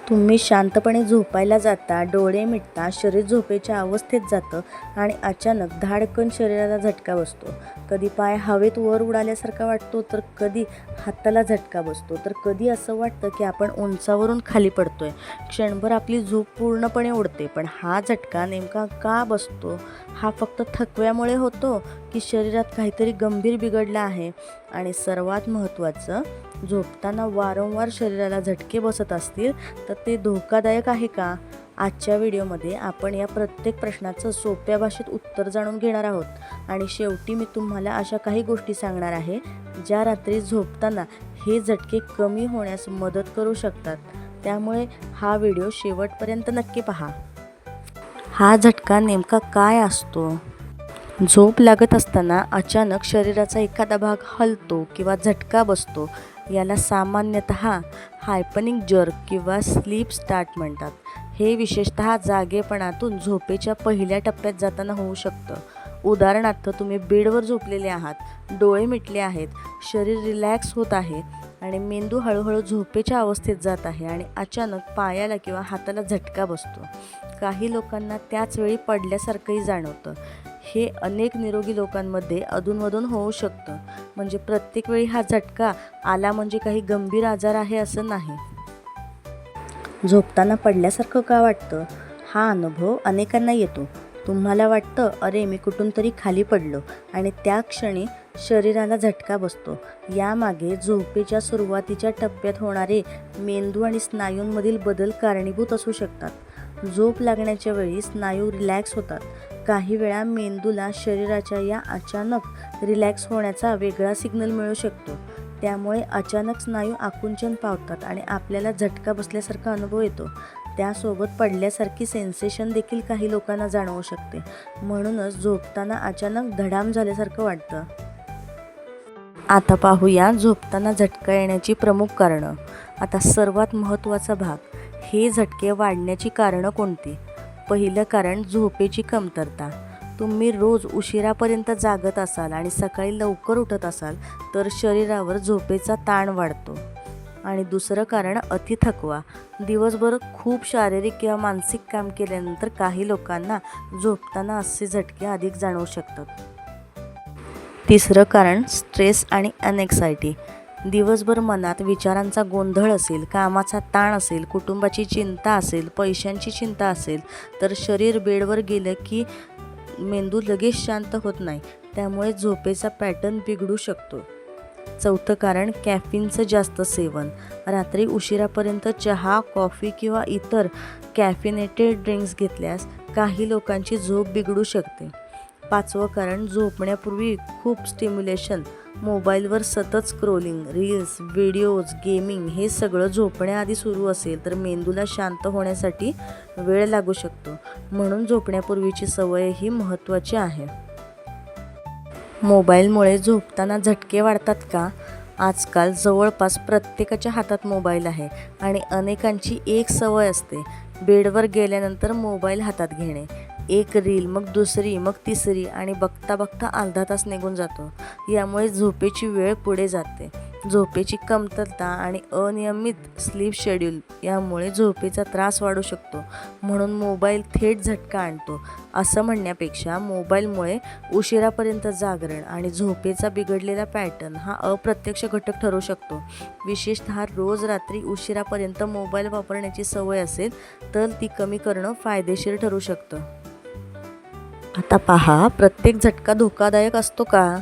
तुम्ही शांतपणे झोपायला जाता, डोळे मिटता, शरीर झोपेच्या अवस्थेत जातं आणि अचानक धाडकन शरीराला झटका बसतो. कधी पाय हवेत वर उडाल्यासारखा वाटतो, तर कधी हाताला झटका बसतो, तर कधी असं वाटतं की आपण उंचावरून खाली पडतोय. क्षणभर आपली झोप पूर्णपणे उडते. पण हा झटका नेमका का बसतो? हा फक्त थकव्यामुळे होतो की शरीरात काहीतरी गंभीर बिघडलं आहे? आणि सर्वात महत्त्वाचं, झोपताना वारंवार शरीराला झटके बसत असतील तर ते धोकादायक आहे का? आजच्या व्हिडिओमध्ये आपण या प्रत्येक प्रश्नाचं सोप्या भाषेत उत्तर जाणून घेणार आहोत. आणि शेवटी मी तुम्हाला अशा काही गोष्टी सांगणार आहे ज्या रात्री झोपताना हे झटके कमी होण्यास मदत करू शकतात. त्यामुळे हा व्हिडिओ शेवटपर्यंत नक्की पहा. हा झटका नेमका काय असतो? झोप लागत असताना अचानक शरीराचा एखादा भाग हलतो किंवा झटका बसतो. याला सामान्यतः हायपनिक जर्क किंवा स्लीप स्टार्ट म्हणतात. हे विशेषतः जागेपणातून झोपेच्या पहिल्या टप्प्यात जाताना होऊ शकतं. उदाहरणार्थ, तुम्ही बेडवर झोपलेले आहात, डोळे मिटले आहेत, शरीर रिलॅक्स होत आहे आणि मेंदू हळूहळू झोपेच्या अवस्थेत जात आहे आणि अचानक पायाला किंवा हाताला झटका बसतो. काही लोकांना त्याच वेळी पडल्यासारखंही जाणवतं. हे अनेक निरोगी लोकांमध्ये अधूनमधून होऊ शकतं. म्हणजे प्रत्येक वेळी हा झटका आला म्हणजे काही गंभीर आजार आहे असं नाही. झोपताना पडल्यासारखं का वाटतं? हा अनुभव अनेकांना येतो. तुम्हाला वाटतं, अरे मी कुठून तरी खाली पडलो, आणि त्या क्षणी शरीराला झटका बसतो. यामागे झोपेच्या सुरुवातीच्या टप्प्यात होणारे मेंदू आणि स्नायूंमधील बदल कारणीभूत असू शकतात. झोप लागण्याच्या वेळी स्नायू रिलॅक्स होतात. काही वेळा मेंदूला शरीराच्या या अचानक रिलॅक्स होण्याचा वेगळा सिग्नल मिळू शकतो. त्यामुळे अचानक स्नायू आकुंचन पावतात आणि आपल्याला झटका बसल्यासारखा अनुभव येतो. त्यासोबत पडल्यासारखी सेन्सेशन देखील काही लोकांना जाणवू शकते. म्हणूनच झोपताना अचानक धडाम झाल्यासारखं वाटतं. आता पाहूया झोपताना झटका येण्याची प्रमुख कारणं. आता सर्वात महत्त्वाचा भाग, हे झटके वाढण्याची कारणं कोणती? पहिलं कारण, झोपेची कमतरता. तुम्ही रोज उशिरापर्यंत जागत असाल आणि सकाळी लवकर उठत असाल तर शरीरावर झोपेचा ताण वाढतो. आणि दुसरं कारण, अतिथकवा. दिवसभर खूप शारीरिक किंवा मानसिक काम केल्यानंतर काही लोकांना झोपताना असे झटके अधिक जाणवू शकतात. तिसरं कारण, स्ट्रेस आणि अनएक्सायटी. दिवसभर मनात विचारांचा गोंधळ असेल, कामाचा ताण असेल, कुटुंबाची चिंता असेल, पैशांची चिंता असेल, तर शरीर बेडवर गेलं की मेंदू लगेच शांत होत नाही. त्यामुळे झोपेचा पॅटर्न बिघडू शकतो. चौथं कारण, कॅफीनचं जास्त सेवन. रात्री उशिरापर्यंत चहा, कॉफी किंवा इतर कॅफिनेटेड ड्रिंक्स घेतल्यास काही लोकांची झोप बिघडू शकते. पाचवं कारण, झोपण्यापूर्वी खूप स्टिम्युलेशन. मोबाईलवर सतत स्क्रोलिंग, रील्स, व्हिडिओज, गेमिंग हे सगळं झोपण्याआधी सुरू असेल तर मेंदूला शांत होण्यासाठी वेळ लागू शकतो. म्हणून झोपण्यापूर्वीची सवयही महत्त्वाची आहे. मोबाईलमुळे झोपताना झटके वाढतात का? आजकाल जवळपास प्रत्येकाच्या हातात मोबाईल आहे आणि अनेकांची एक सवय असते, बेडवर गेल्यानंतर मोबाईल हातात घेणे. एक रील, मग दुसरी, मग तिसरी, आणि बघता बघता अर्धा तास निघून जातो. यामुळे झोपेची वेळ पुढे जाते. झोपेची कमतरता आणि अनियमित स्लीप शेड्यूल यामुळे झोपेचा त्रास वाढू शकतो. म्हणून मोबाईल थेट झटका आणतो असं म्हणण्यापेक्षा, मोबाईलमुळे उशिरापर्यंत जागरण आणि झोपेचा बिघडलेला पॅटर्न हा अप्रत्यक्ष घटक ठरू शकतो. विशेषतः रोज रात्री उशिरापर्यंत मोबाईल वापरण्याची सवय असेल तर ती कमी करणं फायदेशीर ठरू शकतं. आता पहा, प्रत्येक झटका धोकादायक असतो का?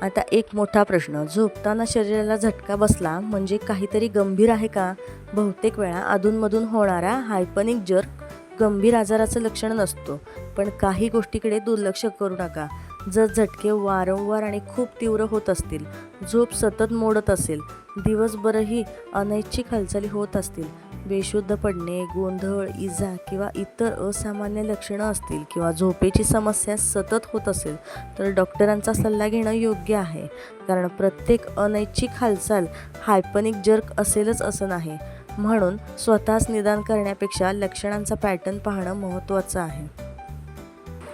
आता एक मोठा प्रश्न, झोपताना शरीराला झटका बसला म्हणजे काहीतरी गंभीर आहे का? बहुतेक वेळा अधूनमधून होणारा हायपनिक जर्क गंभीर आजाराचं लक्षण नसतो. पण काही गोष्टीकडे दुर्लक्ष करू नका. जर झटके वारंवार आणि खूप तीव्र होत असतील, झोप सतत मोडत असेल, दिवसभरही अनैच्छिक हालचाली होत असतील, बेशुद्ध पडणे, गोंधळ, इजा किंवा इतर असामान्य लक्षणं असतील, किंवा झोपेची समस्या सतत होत असेल तर डॉक्टरांचा सल्ला घेणं योग्य आहे. कारण प्रत्येक अनैच्छिक हालचाल हायपनिक जर्क असेलच असं नाही. म्हणून स्वतःच निदान करण्यापेक्षा लक्षणांचा पॅटर्न पाहणं महत्त्वाचं आहे.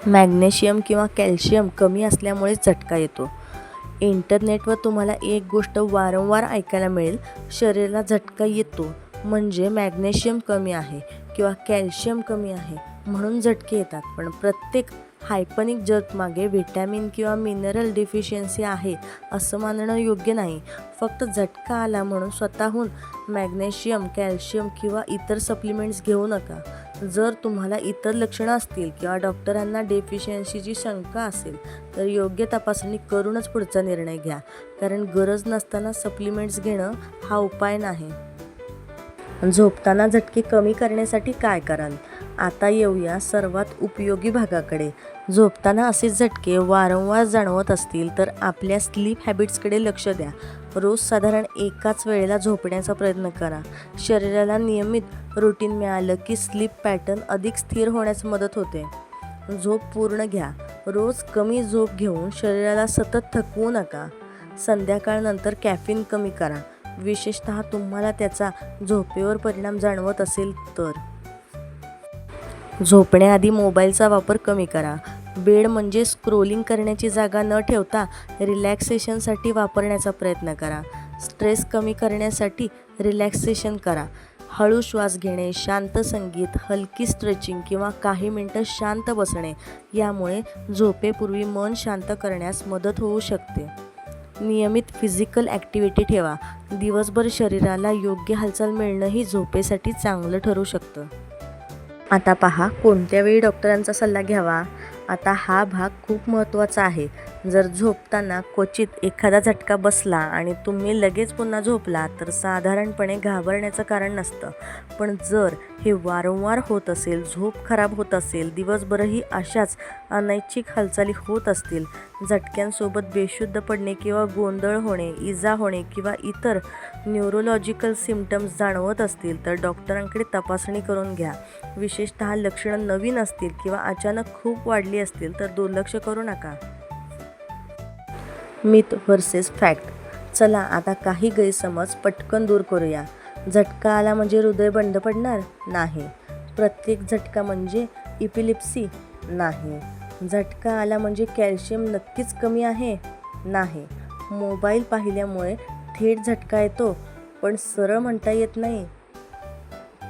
मॅग्नेशियम किंवा कॅल्शियम कमी असल्यामुळेच झटका येतो. इंटरनेटवर तुम्हाला एक गोष्ट वारंवार ऐकायला मिळेल, शरीराला झटका येतो म्हणजे मॅग्नेशियम कमी आहे किंवा कॅल्शियम कमी आहे म्हणून झटके येतात. पण प्रत्येक हायपनिक जर्कमागे व्हिटॅमिन किंवा मिनरल डिफिशियन्सी आहे असं मानणं योग्य नाही. फक्त झटका आला म्हणून स्वतःहून मॅग्नेशियम, कॅल्शियम किंवा इतर सप्लिमेंट्स घेऊ नका. जर तुम्हाला इतर लक्षणं असतील किंवा डॉक्टरांना डेफिशियन्सीची शंका असेल तर योग्य तपासणी करूनच पुढचा निर्णय घ्या. कारण गरज नसताना सप्लिमेंट्स घेणं हा उपाय नाही. झोपताना झटके कमी करण्यासाठी काय कराल? आता येऊया सर्वात उपयोगी भागाकडे. झोपताना असे झटके वारंवार जाणवत असतील तर आपल्या स्लीप हॅबिट्सकडे लक्ष द्या. रोज साधारण एकाच वेळेला झोपण्याचा प्रयत्न करा. शरीराला नियमित रुटीन मिळालं की स्लीप पॅटर्न अधिक स्थिर होण्यास मदत होते. झोप पूर्ण घ्या. रोज कमी झोप घेऊन शरीराला सतत थकवू नका. संध्याकाळनंतर कॅफीन कमी करा, विशेषतः तुम्हाला त्याचा झोपेवर परिणाम जाणवत असेल तर. झोपण्याआधी मोबाईलचा वापर कमी करा. बेड म्हणजे स्क्रोलिंग करण्याची जागा न ठेवता रिलॅक्सेशनसाठी वापरण्याचा प्रयत्न करा. स्ट्रेस कमी करण्यासाठी रिलॅक्सेशन करा. हळू श्वास घेणे, शांत संगीत, हलकी स्ट्रेचिंग किंवा काही मिनिटं शांत बसणे यामुळे झोपेपूर्वी मन शांत करण्यास मदत होऊ शकते. नियमित फिजिकल ॲक्टिव्हिटी ठेवा. दिवसभर शरीराला योग्य हालचाल मिळणंही झोपेसाठी चांगलं ठरू शकतं. आता पहा, कोणत्या वेळी डॉक्टरांचा सल्ला घ्यावा. आता हा भाग खूप महत्त्वाचा आहे. जर झोपताना क्वचित एखादा झटका बसला आणि तुम्ही लगेच पुन्हा झोपला तर साधारणपणे घाबरण्याचं कारण नसतं. पण जर हे वारंवार होत असेल, झोप खराब होत असेल, दिवसभरही अशाच अनैच्छिक हालचाली होत असतील, झटक्यांसोबत बेशुद्ध पडणे किंवा गोंधळ होणे, इजा होणे किंवा इतर न्यूरोलॉजिकल सिम्पटम्स जाणवत असतील तर डॉक्टरांकडे तपासणी करून घ्या. विशेषतः लक्षणं नवीन असतील किंवा अचानक खूप वाढली असतील तर दुर्लक्ष करू नका. Myth versus fact. चला आता काही गैरसमज पटकन दूर करूया. झटका आला म्हणजे हृदय बंद पडणार? नाही. प्रत्येक झटका म्हणजे इपिलिप्सी? नाही. झटका आला म्हणजे कॅल्शियम नक्कीच कमी आहे? नाही. मोबाईल पाहिल्यामुळे थेट झटका येतो पण सरळ म्हणता येत नाही.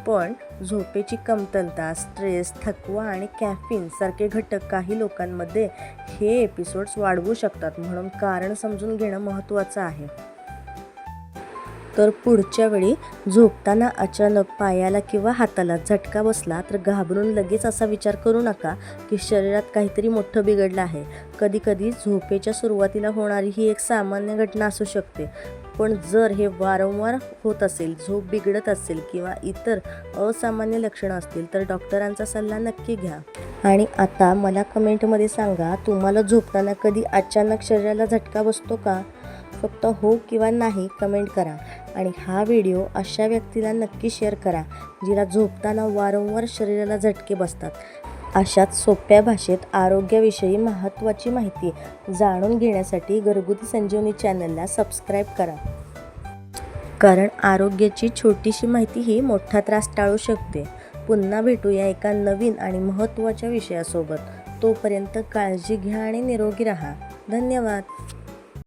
पण झोपेची कमतरता, स्ट्रेस, थकवा आणि कॅफीन सारखे घटक काही लोकांमध्ये हे एपिसोड्स वाढवू शकतात. म्हणून कारण समजून घेणं महत्त्वाचं आहे. तर पुढच्या वेळी झोपताना अचानक पायाला किंवा हाताला झटका बसला तर घाबरून लगेच असा विचार करू नका की शरीरात काहीतरी मोठं बिघडलं आहे. कधीकधी झोपेच्या सुरुवातीला होणारी ही एक सामान्य घटना असू शकते. पण जर हे वारंवार होत असेल, झोप बिघडत असेल किंवा इतर असामान्य लक्षणं असतील तर डॉक्टरांचा सल्ला नक्की घ्या. आणि आता मला कमेंटमध्ये सांगा, तुम्हाला झोपताना कधी अचानक शरीराला झटका बसतो का? फक्त हो किंवा नाही कमेंट करा. आणि हा व्हिडिओ अशा व्यक्तीला नक्की शेअर करा जिला झोपताना वारंवार शरीराला झटके बसतात. अशाच सोप्या भाषेत आरोग्याविषयी महत्त्वाची माहिती जाणून घेण्यासाठी घरगुती संजीवनी चॅनलला सबस्क्राईब करा. कारण आरोग्याची छोटीशी माहितीही मोठा त्रास टाळू शकते. पुन्हा भेटूया एका नवीन आणि महत्त्वाच्या विषयासोबत. तोपर्यंत काळजी घ्या आणि निरोगी राहा. धन्यवाद.